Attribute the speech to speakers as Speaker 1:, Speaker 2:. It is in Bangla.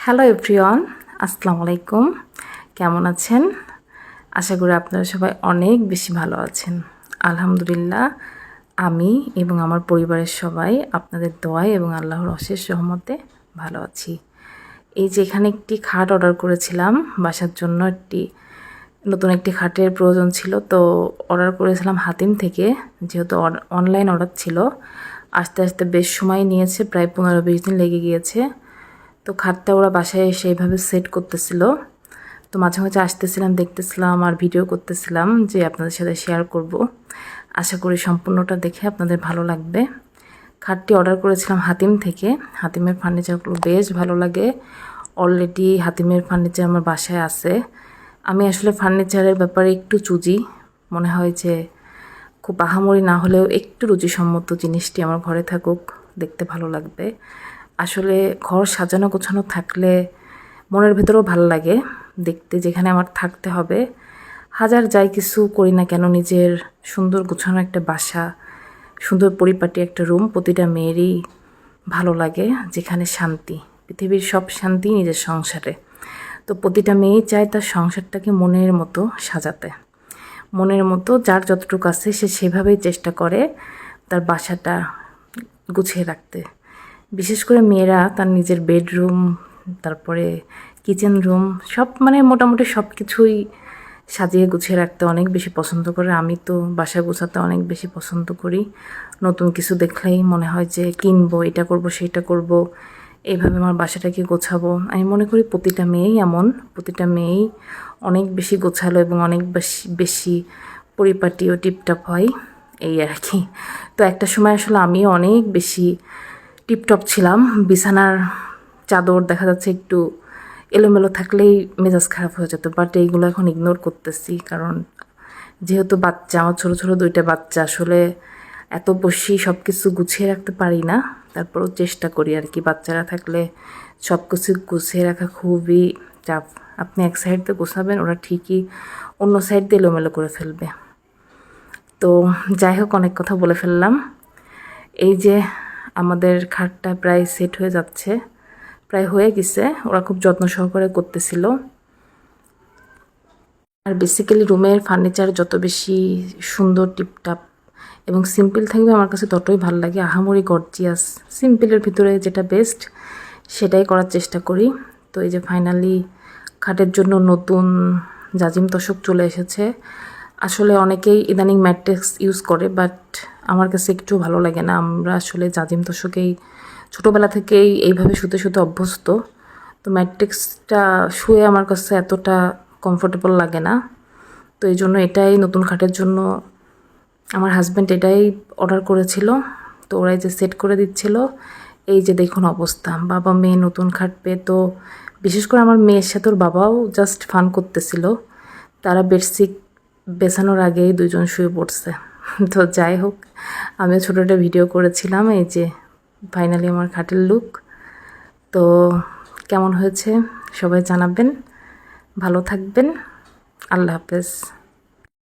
Speaker 1: হ্যালো এভরিওয়ান, আসসালামু আলাইকুম। কেমন আছেন? আশা করি আপনারা সবাই অনেক বেশি ভালো আছেন। আলহামদুলিল্লাহ, আমি এবং আমার পরিবারের সবাই আপনাদের দোয়ায় এবং আল্লাহর অশেষ রহমতে ভালো আছি। এই যে এখানে একটি খাট অর্ডার করেছিলাম বাসার জন্য, নতুন একটি খাটের প্রয়োজন ছিল, তো অর্ডার করেছিলাম হাতিম থেকে। যেহেতু অনলাইন অর্ডার ছিল, আস্তে আস্তে বেশ সময় নিয়েছে, প্রায় 15-20 দিন লেগে গিয়েছে। তো খাটটা ওরা বাসায় এসে এইভাবে সেট করতেছিল, তো মাঝে মাঝে আসতেছিলাম, দেখতেছিলাম আর ভিডিও করতেছিলাম যে আপনাদের সাথে শেয়ার করব। আশা করি সম্পূর্ণটা দেখে আপনাদের ভালো লাগবে। খাটটি অর্ডার করেছিলাম হাতিম থেকে। হাতিমের ফার্নিচারগুলো বেশ ভালো লাগে। অলরেডি হাতিমের ফার্নিচার আমার বাসায় আছে। আমি আসলে ফার্নিচারের ব্যাপারে একটু চুজি, মনে হয় যে খুব আহামরি না হলেও একটু রুচিসম্মত জিনিসটি আমার ঘরে থাকুক, দেখতে ভালো লাগবে। আসলে ঘর সাজানো গোছানো থাকলে মনের ভেতরেও ভালো লাগে দেখতে। যেখানে আমার থাকতে হবে, হাজার যাই কিছু করি না কেন, নিজের সুন্দর গোছানো একটা বাসা, সুন্দর পরিপাটি একটা রুম প্রতিটা মেয়েরই ভালো লাগে, যেখানে শান্তি। পৃথিবীর সব শান্তি নিজের সংসারে। তো প্রতিটা মেয়েই চায় তার সংসারটাকে মনের মতো সাজাতে, মনের মতো যার যতটুকু আছে সে সেভাবেই চেষ্টা করে তার বাসাটা গুছিয়ে রাখতে। বিশেষ করে মেয়েরা তার নিজের বেডরুম, তারপরে কিচেন রুম, সব মোটামুটি সব কিছুই সাজিয়ে গুছিয়ে রাখতে অনেক বেশি পছন্দ করে। আমি তো বাসা গোছাতে অনেক বেশি পছন্দ করি। নতুন কিছু দেখলেই মনে হয় যে কিনবো, এটা করব সেটা করব, এইভাবে আমার বাসাটাকে গোছাবো। আমি মনে করি প্রতিটা মেয়েই এমন, প্রতিটা মেয়েই অনেক বেশি গোছালো এবং অনেক বেশি পরিপাটি ও টিপটপ হয়, এই আর কি। তো একটা সময় আসলে আমিও অনেক বেশি টিপটপ ছিলাম। বিছানার চাদর দেখা যাচ্ছে একটু এলোমেলো থাকলেই মেজাজ খারাপ হয়ে যেত, বাট এইগুলো এখন ইগনোর করতেছি। কারণ যেহেতু বাচ্চা, আমার ছোটো ছোটো 2টা বাচ্চা, আসলে এত বেশি সব কিছু গুছিয়ে রাখতে পারি না। তারপরেও চেষ্টা করি আর কি। বাচ্চারা থাকলে সব কিছু গুছিয়ে রাখা খুবই চাপ। আপনি এক সাইড দিয়ে গোছাবেন, ওরা ঠিকই অন্য সাইড দিয়ে এলোমেলো করে ফেলবে। তো যাই হোক, অনেক কথা বলে ফেললাম। এই যে আমাদের খাটটা প্রায় সেট হয়ে যাচ্ছে, প্রায় হয়ে গেছে। ওরা খুব যত্ন সহকারে করতেছিল। আর বেসিক্যালি রুমের ফার্নিচার যত বেশি সুন্দর টিপটাপ এবং সিম্পল থাকবে আমার কাছে ততই ভালো লাগে। আহামরি গর্জিয়াস, সিম্পলের ভিতরে যেটা বেস্ট সেটাই করার চেষ্টা করি। তো এই যে ফাইনালি খাটের জন্য নতুন জাজিম তোশক চলে এসেছে। আসলে অনেকেই ইদানিং ম্যাট্রেস ইউজ করে, বাট আমার কাছে একটু ভালো লাগে না। আমরা আসলে জাজিম তোশকেই ছোটোবেলা থেকেই এইভাবে শুতে শুতে অভ্যস্ত। তো ম্যাট্রিক্সটা শুয়ে আমার কাছে এতটা কমফোর্টেবল লাগে না। তো এই জন্য এটাই নতুন খাটের জন্য আমার হাজব্যান্ড এটাই অর্ডার করেছিল। তো ওরাই যে সেট করে দিচ্ছিল। এই যে দেখুন অবস্থা, বাবা মেয়ে নতুন খাট পেয়ে তো, বিশেষ করে আমার মেয়ের সাথে ওর বাবাও জাস্ট ফান করতেছিল। তারা বেডশিট বেছানোর আগেই 2জন শুয়ে পড়ছে। তো যাই হোক, আমিও ছোটো একটা ভিডিও করেছিলাম। এই যে ফাইনালি আমার খাটের লুক। তো কেমন হয়েছে সবাই জানাবেন। ভালো থাকবেন। আল্লাহ হাফেজ।